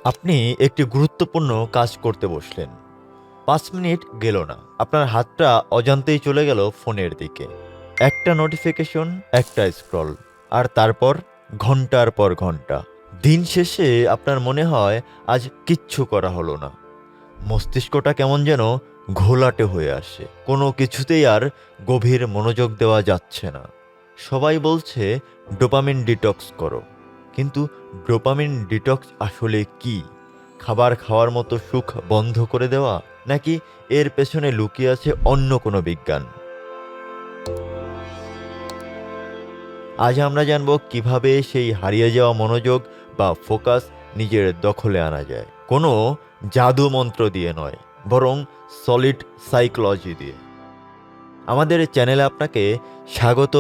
আপনি একটি গুরুত্বপূর্ণ কাজ করতে বসলেন। ৫ মিনিট গেল না। আপনার হাতটা অজান্তেই চলে গেল ফোনের দিকে। একটা নোটিফিকেশন, একটা স্ক্রল, আর তারপর ঘন্টার পর ঘন্টা। দিন শেষে আপনার মনে হয় আজ কিচ্ছু করা হলো না। মস্তিষ্কটা কেমন যেন ঘোলাটে হয়ে আসে। কোনো কিছুতেই আর গভীর মনোযোগ দেওয়া যাচ্ছে না। সবাই বলছে ডোপামিন ডিটক্স করো, কিন্তু ডোপামিন ডিটক্স আসলে কি? খাবার খাওয়ার মতো সুখ বন্ধ করে দেওয়া, নাকি এর পেছনে লুকিয়ে আছে অন্য কোনো বিজ্ঞান? আজ আমরা জানব কিভাবে সেই হারিয়ে যাওয়া মনোযোগ বা ফোকাস নিজের দখলে আনা যায়। কোনো জাদু মন্ত্র দিয়ে নয়, বরং সলিড সাইকোলজি দিয়ে। আমাদের চ্যানেলে আপনাকে স্বাগত,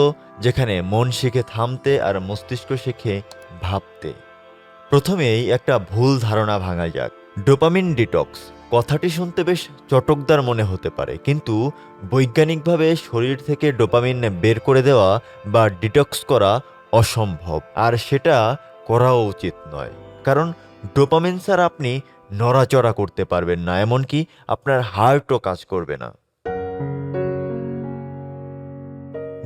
যেখানে মন শিখে থামতে আর মস্তিষ্ক শিখে ভাবতে। প্রথমেই একটা ভুল ধারণা ভাঙা যাক। ডোপামিন ডিটক্স কথাটি শুনতে বেশ চটকদার মনে হতে পারে, কিন্তু বৈজ্ঞানিকভাবে শরীর থেকে ডোপামিন বের করে দেওয়া বা ডিটক্স করা অসম্ভব, আর সেটা করাও উচিত নয়। কারণ ডোপামিন ছাড়া আপনি নড়াচড়া করতে পারবেন না, এমনকি আপনার হার্টও কাজ করবে না।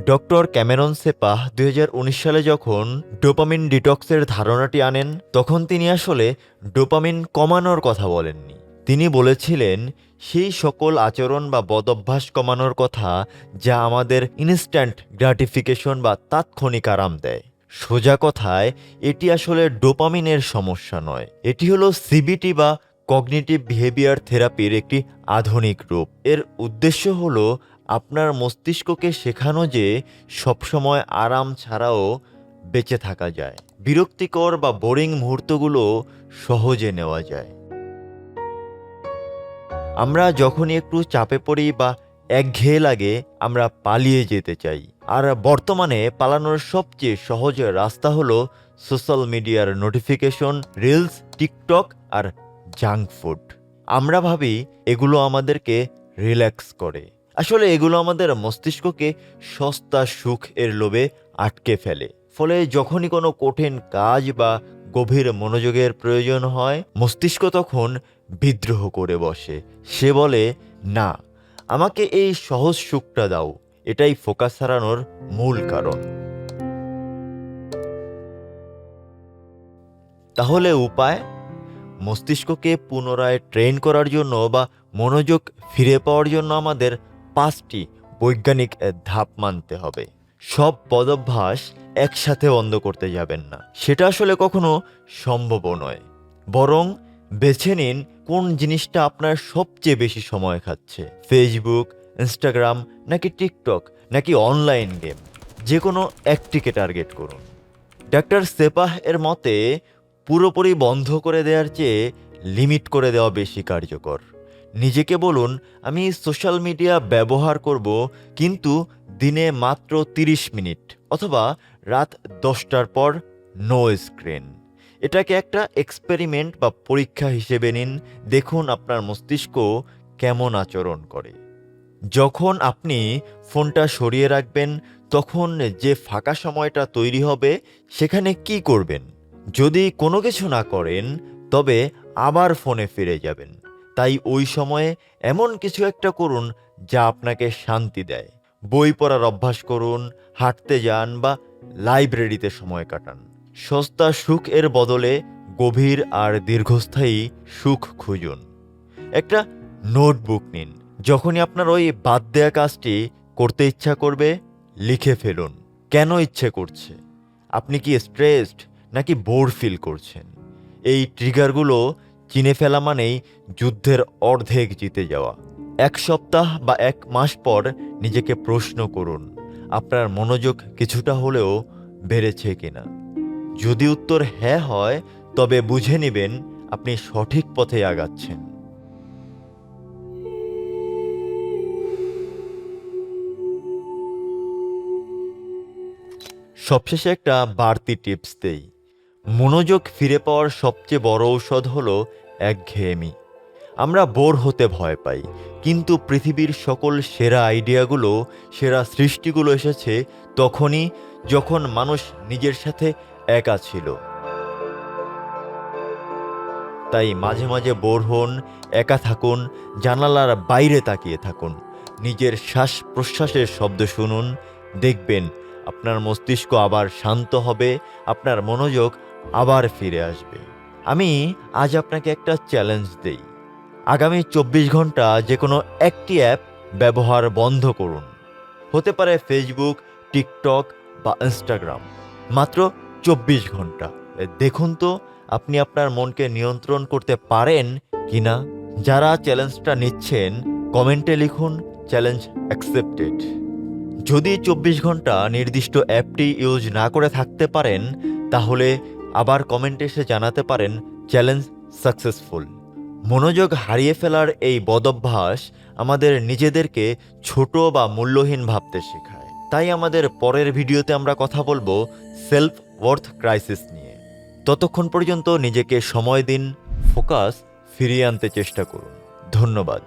ডক্টর ক্যামেরন সেপাহ ২০১৯ সালে যখন ডোপামিন ডিটক্সের ধারণাটি আনেন, তখন তিনি আসলে ডোপামিন কমানোর কথা বলেননি। তিনি বলেছিলেন সেই সকল আচরণ বা বদভ্যাস কমানোর কথা যা আমাদের ইনস্ট্যান্ট গ্র্যাটিফিকেশন বা তাৎক্ষণিক আরাম দেয়। সোজা কথায়, এটি আসলে ডোপামিনের সমস্যা নয়, এটি হলো সিবিটি বা কগনিটিভ বিহেভিয়ার থেরাপির একটি আধুনিক রূপ। এর উদ্দেশ্য হলো আপনার মস্তিষ্ককে শেখানো যে সবসময় আরাম ছাড়াও বেঁচে থাকা যায়, বিরক্তিকর বা বোরিং মুহূর্তগুলো সহজে নেওয়া যায়। আমরা যখনই একটু চাপে পড়ি বা একঘেয়ে লাগে, আমরা পালিয়ে যেতে চাই। আর বর্তমানে পালানোর সবচেয়ে সহজ রাস্তা হলো সোশ্যাল মিডিয়ার নোটিফিকেশন, রিলস, টিকটক আর জাঙ্ক ফুড। আমরা ভাবি এগুলো আমাদেরকে রিল্যাক্স করে। আসলে এগুলো আমাদের মস্তিষ্ককে সস্তা সুখ এর লোভে আটকে ফেলে। ফলে যখনই কোনো কঠিন কাজ বা গভীর মনোযোগের প্রয়োজন হয়, মস্তিষ্ক তখন বিদ্রোহ করে বসে। সে বলে, না, আমাকে এই সহজ সুখটা দাও। এটাই ফোকাস হারানোর মূল কারণ। তাহলে উপায়? মস্তিষ্ককে পুনরায় ট্রেন করার জন্য বা মনোযোগ ফিরে পাওয়ার জন্য আমাদের 5টি বৈজ্ঞানিক ধাপ মানতে হবে। সব পদভ্যাস একসাথে বন্ধ করতে যাবেন না, সেটা আসলে কখনো সম্ভবও নয়। বরং বেছে নিন কোন জিনিসটা আপনার সবচেয়ে বেশি সময় খাচ্ছে, ফেসবুক, ইনস্টাগ্রাম, নাকি টিকটক, নাকি অনলাইন গেম। যে কোনো একটিকে টার্গেট করুন। ডাক্তার সেপাহ এর মতে পুরোপুরি বন্ধ করে দেওয়ার চেয়ে লিমিট করে দেওয়া বেশি কার্যকর। নিজেকে বলুন, আমি সোশ্যাল মিডিয়া ব্যবহার করব, কিন্তু দিনে মাত্র 30 মিনিট, অথবা রাত 10টার পর নো স্ক্রিন। এটাকে একটা এক্সপেরিমেন্ট বা পরীক্ষা হিসেবে নিন। দেখুন আপনার মস্তিষ্ক কেমন আচরণ করে। যখন আপনি ফোনটা সরিয়ে রাখবেন, তখন যে ফাঁকা সময়টা তৈরি হবে, সেখানে কি করবেন? যদি কোনো কিছু না করেন, তবে আবার ফোনে ফিরে যাবেন। তাই ওই সময়ে এমন কিছু একটা করুন যা আপনাকে শান্তি দেয়। বই পড়ার অভ্যাস করুন, হাঁটতে যান, বা লাইব্রেরিতে সময় কাটান। সস্তা সুখ এর বদলে গভীর আর দীর্ঘস্থায়ী সুখ খুঁজুন। একটা নোটবুক নিন। যখনই আপনার ওই বাদ দেয়া কাজটি করতে ইচ্ছা করবে, লিখে ফেলুন। কেন ইচ্ছে করছে? আপনি কি স্ট্রেসড, নাকি বোর ফিল করছেন? এই ট্রিগারগুলো চিনে ফেলা মানেই যুদ্ধের অর্ধেক জিতে যাওয়া। 1 সপ্তাহ বা 1 মাস পর নিজেকে প্রশ্ন করুন, আপনার মনোযোগ কিছুটা হলেও বেড়েছে কিনা। যদি উত্তর হ্যাঁ হয়, তবে বুঝে নেবেন আপনি সঠিক পথে আগাচ্ছেন। সবশেষে একটা বাড়তি টিপস দেই। মনোযোগ ফিরে পাওয়ার সবচেয়ে বড় ঔষধ হলো একঘেয়েমি। আমরা বোর হতে ভয় পাই, কিন্তু পৃথিবীর সকল সেরা আইডিয়াগুলো, সেরা সৃষ্টিগুলো এসেছে তখনই যখন মানুষ নিজের সাথে একা ছিল। তাই মাঝে মাঝে বোর হন, একা থাকুন, জানালার বাইরে তাকিয়ে থাকুন, নিজের শ্বাস প্রশ্বাসের শব্দ শুনুন। দেখবেন আপনার মস্তিষ্ক আবার শান্ত হবে, আপনার মনোযোগ আবার ফিরে আসবে। আমি আজ আপনাকে একটা চ্যালেঞ্জ দেই। আগামী 24 ঘন্টা যে কোনো একটি অ্যাপ ব্যবহার বন্ধ করুন। হতে পারে ফেসবুক, টিকটক বা ইনস্টাগ্রাম। মাত্র 24 ঘন্টা। দেখুন তো আপনি আপনার মনকে নিয়ন্ত্রণ করতে পারেন কিনা। যারা চ্যালেঞ্জটা নিচ্ছেন কমেন্টে লিখুন চ্যালেঞ্জ অ্যাকসেপ্টেড। যদি 24 ঘন্টা নির্দিষ্ট অ্যাপটি ইউজ না করে থাকতে পারেন, তাহলে আবার কমেন্টে এসে জানাতে পারেন চ্যালেঞ্জ সাকসেসফুল। মনোযোগ হারিয়ে ফেলার এই বদভ্যাস আমাদের নিজেদেরকে ছোট বা মূল্যহীন ভাবতে শেখায়। তাই আমাদের পরের ভিডিওতে আমরা কথা বলবো সেলফ ওয়ার্থ ক্রাইসিস নিয়ে। ততক্ষণ পর্যন্ত নিজেকে সময় দিন, ফোকাস ফিরিয়ে আনতে চেষ্টা করুন। ধন্যবাদ।